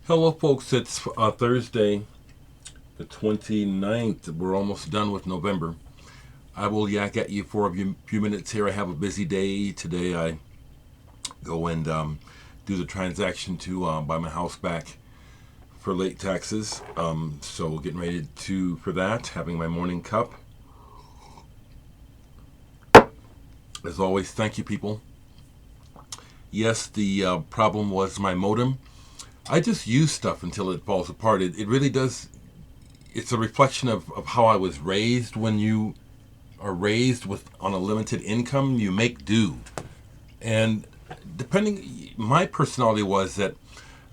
Hello, folks. It's Thursday, the 29th. We're almost done with November. I will yak at you for a few minutes here. I have a busy day today. I go and do the transaction to buy my house back for late taxes. So getting ready for that, having my morning cup. As always, thank you, people. Yes, the problem was my modem. I just use stuff until it falls apart. It really does. It's a reflection of how I was raised. When you are raised with on a limited income, you make do. And my personality was that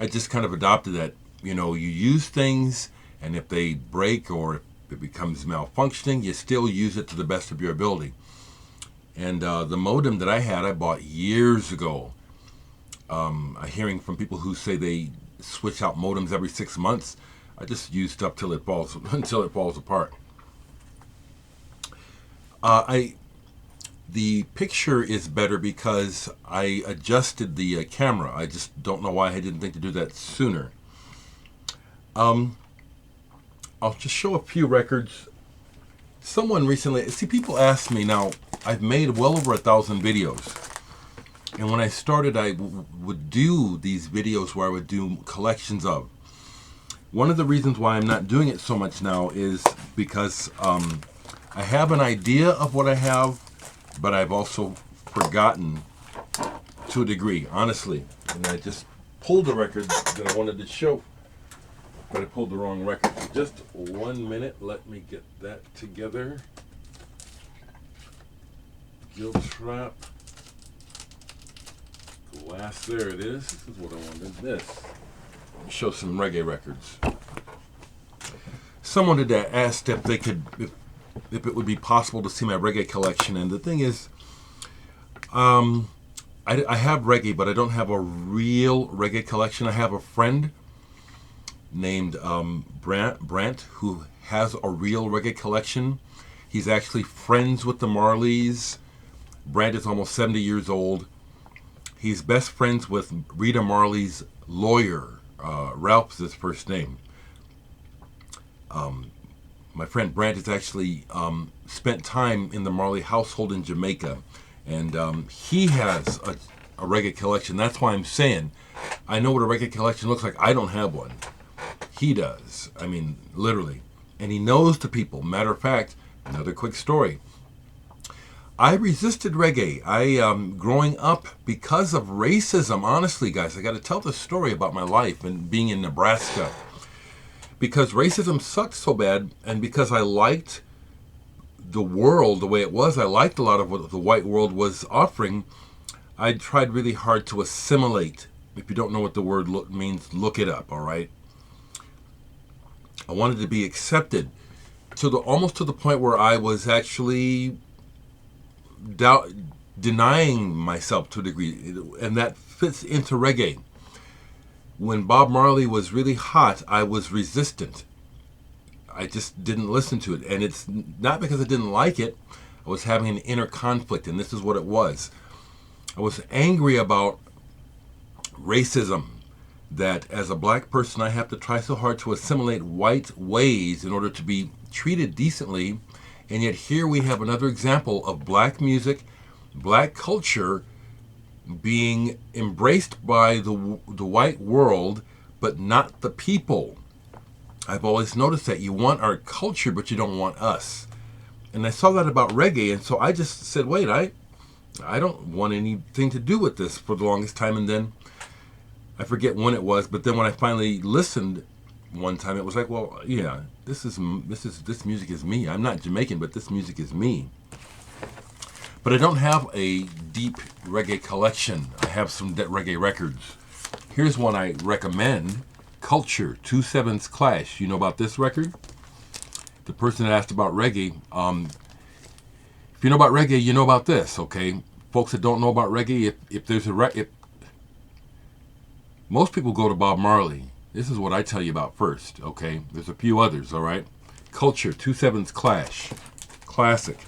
I just kind of adopted that. You use things, and if they break or if it becomes malfunctioning, you still use it to the best of your ability. And the modem that I had, I bought years ago. Hearing from people who say they switch out modems every 6 months. I just use stuff till it falls until it falls apart. I The picture is better because I adjusted the camera. I just don't know why I didn't think to do that sooner. I'll just show a few records. Someone recently, people ask me now. I've made well over 1,000 videos. And when I started, I would do these videos where I would do collections of. One of the reasons why I'm not doing it so much now is because I have an idea of what I have, but I've also forgotten to a degree, honestly. And I just pulled a record that I wanted to show, but I pulled the wrong record. Just 1 minute, let me get that together. Guilt Trap. Glass, there it is. This is what I wanted. This. Let me show some reggae records. Someone had asked if they could, if it would be possible to see my reggae collection, and the thing is, I have reggae, but I don't have a real reggae collection. I have a friend named Brant who has a real reggae collection. He's actually friends with the Marleys. Brant is almost 70 years old. He's best friends with Rita Marley's lawyer. Ralph's his first name. My friend Brant has actually spent time in the Marley household in Jamaica. And he has a reggae collection. That's why I'm saying I know what a reggae collection looks like. I don't have one. He does. I mean, literally. And he knows the people. Matter of fact, another quick story. I resisted reggae. Growing up, because of racism, honestly, guys, I got to tell the story about my life and being in Nebraska. Because racism sucked so bad, and because I liked the world the way it was, I liked a lot of what the white world was offering, I tried really hard to assimilate. If you don't know what the word means, look it up, all right? I wanted to be accepted almost to the point where I was actually denying myself to a degree, and that fits into reggae. When Bob Marley was really hot, I was resistant. I just didn't listen to it, and it's not because I didn't like it. I was having an inner conflict, and this is what it was. I was angry about racism, that as a black person I have to try so hard to assimilate white ways in order to be treated decently. And yet here we have another example of black music, black culture being embraced by the white world, but not the people. I've always noticed that you want our culture, but you don't want us. And I saw that about reggae, and so I just said, wait, I don't want anything to do with this for the longest time. And then I forget when it was, but then when I finally listened one time, it was like, well, yeah, this music is me. I'm not Jamaican, but this music is me. But I don't have a deep reggae collection. I have some reggae records. Here's one I recommend. Culture, 2/7 Clash. You know about this record? The person that asked about reggae, if you know about reggae, you know about this, okay? Folks that don't know about reggae, if there's most people go to Bob Marley. This is what I tell you about first, okay? There's a few others, all right? Culture, 2/7 Clash. Classic.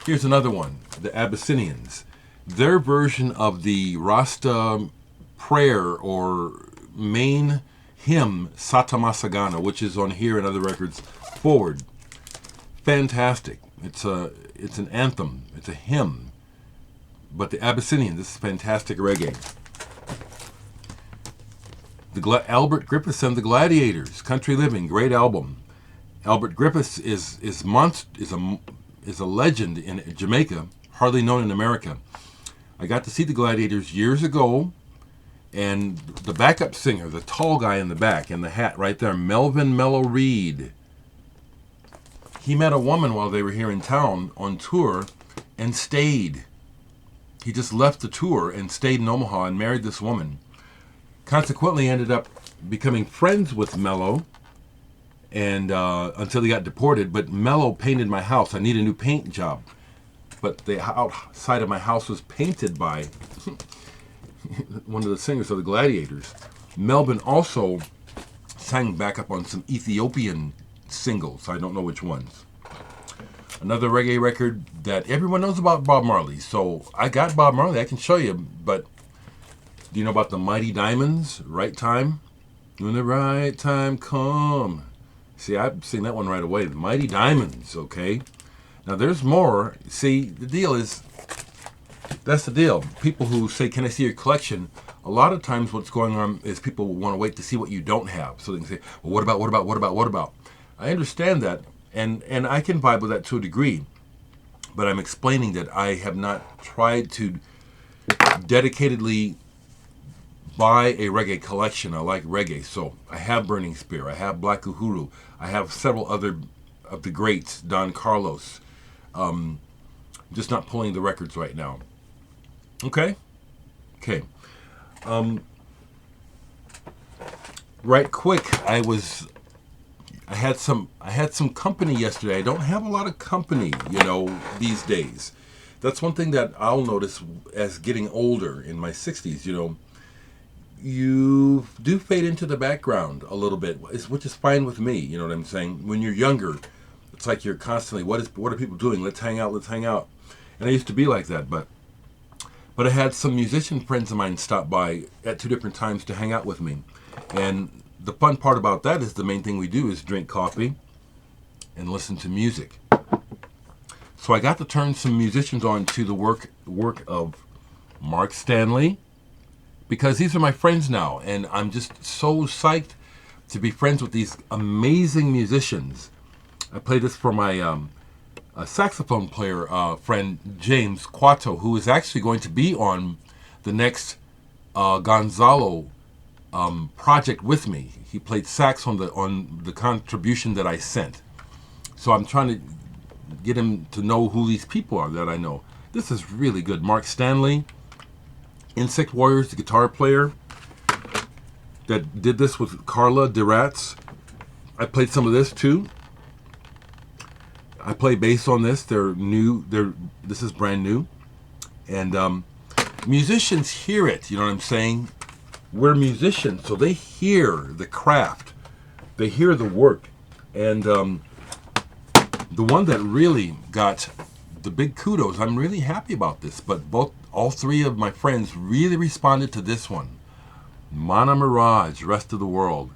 Here's another one, the Abyssinians. Their version of the Rasta prayer or main hymn, Satamasagana, which is on here and other records, Forward. Fantastic. It's an anthem. It's a hymn. But the Abyssinian, this is fantastic reggae. Albert Griffiths and the Gladiators, Country Living, great album. Albert Griffiths is a legend in Jamaica, hardly known in America. I got to see the Gladiators years ago, and the backup singer, the tall guy in the back, in the hat right there, Melvin Mellow Reed, he met a woman while they were here in town on tour and stayed. He just left the tour and stayed in Omaha and married this woman. Consequently, ended up becoming friends with Mello, and until he got deported. But Mello painted my house. I need a new paint job. But the outside of my house was painted by one of the singers of the Gladiators. Melvin also sang backup on some Ethiopian singles. I don't know which ones. Another reggae record that everyone knows about, Bob Marley. So I got Bob Marley. I can show you. But do you know about the Mighty Diamonds? Right Time? When the right time come. See, I've seen that one right away. The Mighty Diamonds, okay? Now, there's more. See, the deal is, that's the deal. People who say, can I see your collection? A lot of times what's going on is people want to wait to see what you don't have. So they can say, well, what about? I understand that, and I can vibe with that to a degree. But I'm explaining that I have not tried to dedicatedly buy a reggae collection. I like reggae, so I have Burning Spear, I have Black Uhuru, I have several other of the greats, Don Carlos. Just not pulling the records right now. Okay. Right quick, I had some company yesterday. I don't have a lot of company, these days. That's one thing that I'll notice as getting older in my 60s, you do fade into the background a little bit, which is fine with me. You know what I'm saying? When you're younger, it's like you're constantly, what are people doing? Let's hang out. And I used to be like that, but I had some musician friends of mine stop by at 2 different times to hang out with me. And the fun part about that is the main thing we do is drink coffee and listen to music. So I got to turn some musicians on to the work of Mark Stanley, because these are my friends now, and I'm just so psyched to be friends with these amazing musicians. I played this for my saxophone player friend, James Quato, who is actually going to be on the next Gonzalo project with me. He played sax on the contribution that I sent. So I'm trying to get him to know who these people are that I know. This is really good. Mark Stanley, Insect Warriors, the guitar player that did this with Carla Dereck. I played some of this too. I play bass on this. This is brand new. And musicians hear it, you know what I'm saying? We're musicians, so they hear the craft. They hear the work. And the one that really got the big kudos, I'm really happy about this, but all 3 of my friends really responded to this one. Mana Mirage, Rest of the World.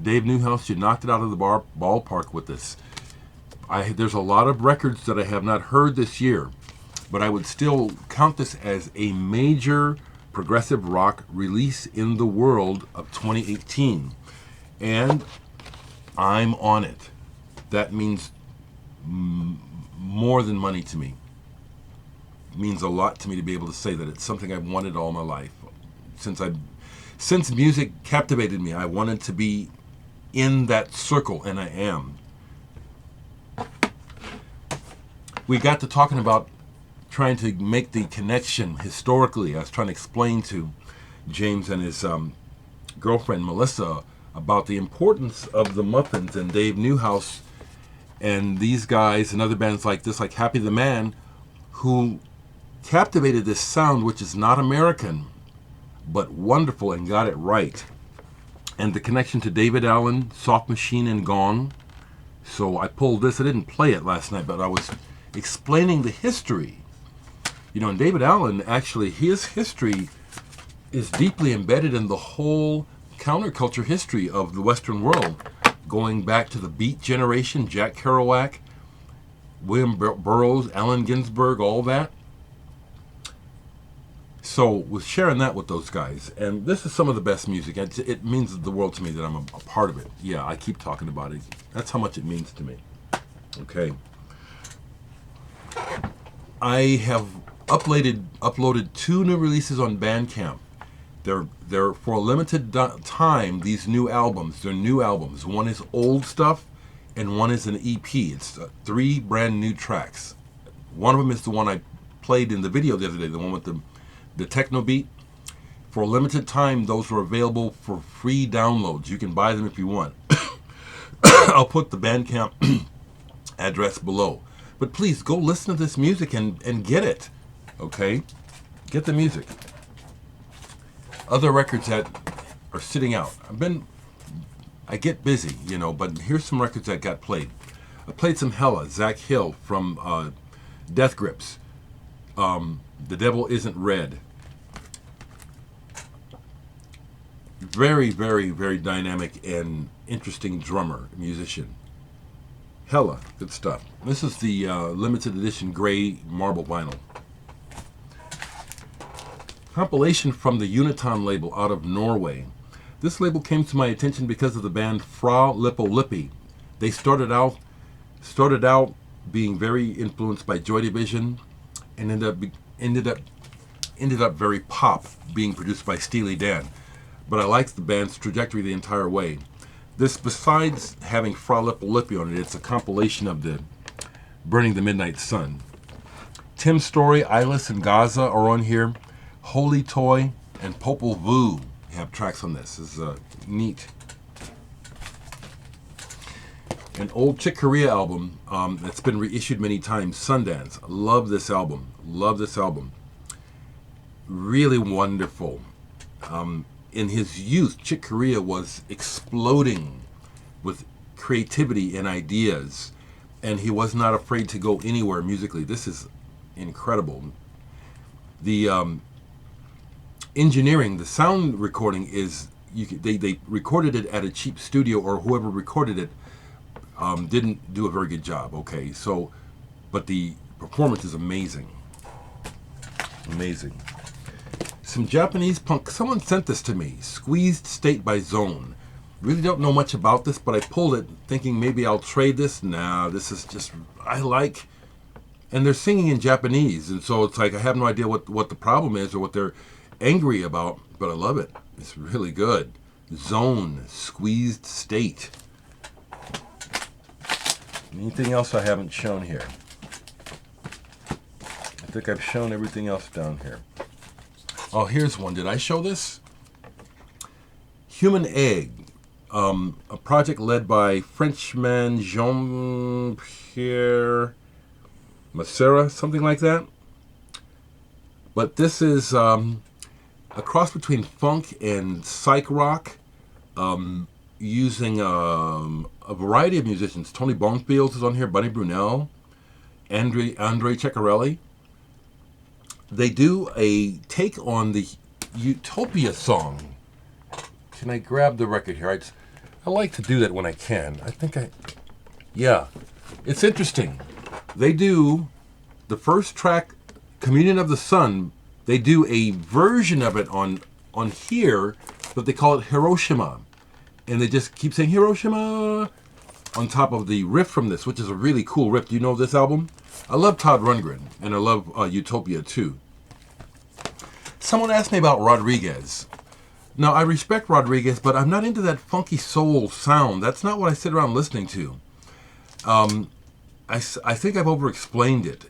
Dave Newhouse, you knocked it out of the ballpark with this. There's a lot of records that I have not heard this year, but I would still count this as a major progressive rock release in the world of 2018. And I'm on it. That means more than money to me. It means a lot to me to be able to say that it's something I've wanted all my life. Since music captivated me, I wanted to be in that circle, and I am. We got to talking about trying to make the connection historically. I was trying to explain to James and his girlfriend Melissa about the importance of the Muffins and Dave Newhouse and these guys and other bands like this, like Happy the Man, who captivated this sound, which is not American, but wonderful, and got it right. And the connection to David Allen, Soft Machine, and Gong. So I pulled this. I didn't play it last night, but I was explaining the history. And David Allen, actually, his history is deeply embedded in the whole counterculture history of the Western world, going back to the Beat generation, Jack Kerouac, William Burroughs, Allen Ginsberg, all that. So was sharing that with those guys, and this is some of the best music. It means the world to me that I'm a part of it. Yeah, I keep talking about it. That's how much it means to me. Okay. I have uploaded 2 new releases on Bandcamp. They're for a limited time. These new albums. They're new albums. One is old stuff, and one is an EP. It's 3 brand new tracks. One of them is the one I played in the video the other day, the one with the techno beat. For a limited time, those are available for free downloads. You can buy them if you want. I'll put the Bandcamp address below. But please go listen to this music and get it. Okay? Get the music. Other records that are sitting out. I get busy, but here's some records that got played. I played some Hella, Zach Hill from Death Grips. The Devil Isn't Red. Very, very, very dynamic and interesting drummer, musician. Hella, good stuff. This is the limited edition gray marble vinyl. Compilation from the Uniton label out of Norway. This label came to my attention because of the band Fra Lippo Lippi. They started out being very influenced by Joy Division, and ended up very pop, being produced by Steely Dan. But I liked the band's trajectory the entire way. This, besides having Fra Lippo Lippi on it, it's a compilation of the Burning the Midnight Sun. Tim Story, Eyeless, and Gaza are on here. Holy Toy and Popol Vuh have tracks on this. This is neat. An old Chick Corea album that's been reissued many times, Sundance. Love this album. Love this album. Really wonderful. In his youth, Chick Corea was exploding with creativity and ideas, and he was not afraid to go anywhere musically. This is incredible. The engineering, the sound recording is, they recorded it at a cheap studio, or whoever recorded it didn't do a very good job. Okay, so, but the performance is amazing. Amazing. Some Japanese punk. Someone sent this to me. Squeezed State by Zone. Really don't know much about this, but I pulled it thinking maybe I'll trade this. Nah, this is just, I like, and they're singing in Japanese, and so it's like I have no idea what the problem is or what they're angry about, but I love it. It's really good. Zone, Squeezed State. Anything else I haven't shown here? I think I've shown everything else down here. Oh, here's one. Did I show this? Human Egg, a project led by Frenchman Jean-Pierre Macera, something like that. But this is a cross between funk and psych rock, using a variety of musicians. Tony Bonfield is on here, Bunny Brunel, Andre Ceccarelli. They do a take on the Utopia song. Can I grab the record here? I like to do that when I can. Yeah. It's interesting. They do the first track, Communion of the Sun. They do a version of it on here, but they call it Hiroshima. And they just keep saying Hiroshima on top of the riff from this, which is a really cool riff. Do you know this album? I love Todd Rundgren, and I love Utopia too. Someone asked me about Rodriguez. Now, I respect Rodriguez, but I'm not into that funky soul sound. That's not what I sit around listening to. I think I've over-explained it.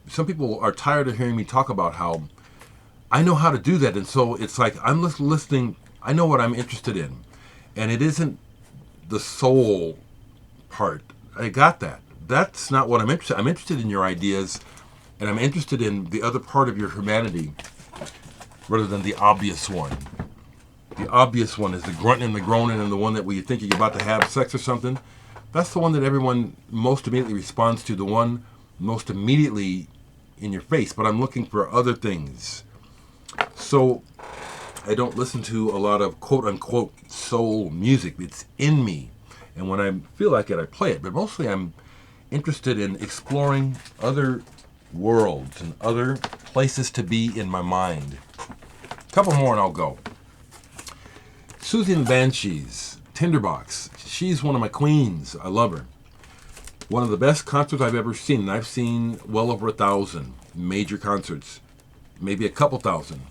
Some people are tired of hearing me talk about how I know how to do that, and so it's like I'm listening. I know what I'm interested in, and it isn't the soul part. I got that. That's not what I'm interested in. I'm interested in your ideas, and I'm interested in the other part of your humanity rather than the obvious one. The obvious one is the grunting and the groaning and the one that where you think you're about to have sex or something. That's the one that everyone most immediately responds to, the one most immediately in your face. But I'm looking for other things. So I don't listen to a lot of quote unquote soul music. It's in me. And when I feel like it, I play it. But mostly I'm interested in exploring other worlds and other places to be in my mind. A couple more and I'll go. Susie and the Banshees, Tinderbox. She's one of my queens. I love her. One of the best concerts I've ever seen. And I've seen well over 1,000 major concerts, maybe a couple thousand.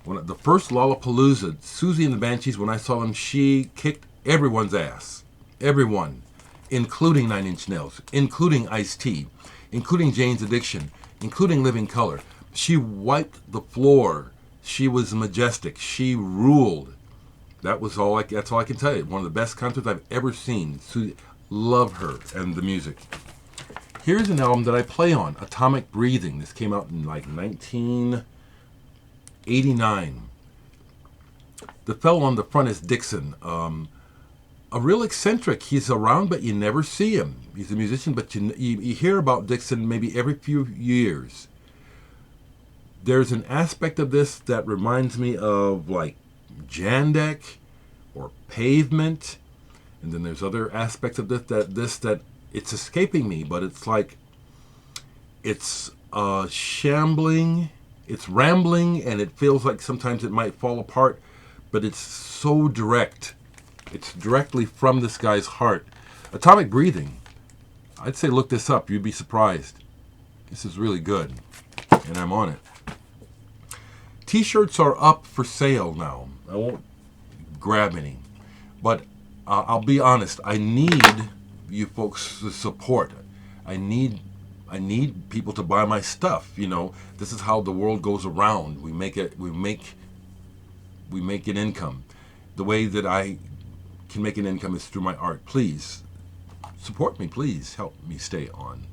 When the first Lollapalooza, Susie and the Banshees, when I saw them, she kicked everyone's ass. Everyone. Including Nine Inch Nails, including Ice-T, including Jane's Addiction, including Living Color. She wiped the floor. She was majestic. She ruled. That's all I can tell you. One of the best concerts I've ever seen. Susie, love her and the music. Here's an album that I play on, Atomic Breathing. This came out in like 1989. The fellow on the front is Dixon. A real eccentric. He's around, but you never see him. He's a musician, but you hear about Dixon maybe every few years. There's an aspect of this that reminds me of like Jandek or Pavement, and then there's other aspects of that it's escaping me, but it's like it's shambling, it's rambling, and it feels like sometimes it might fall apart, but it's so direct. It's directly from this guy's heart. Atomic Breathing. I'd say look this up. You'd be surprised. This is really good. And I'm on it. T-shirts are up for sale now. I won't grab any. But I'll be honest. I need you folks' support. I need people to buy my stuff. You know, this is how the world goes around. We make an income. The way that I can make an income is through my art. Please support me. Please help me stay on.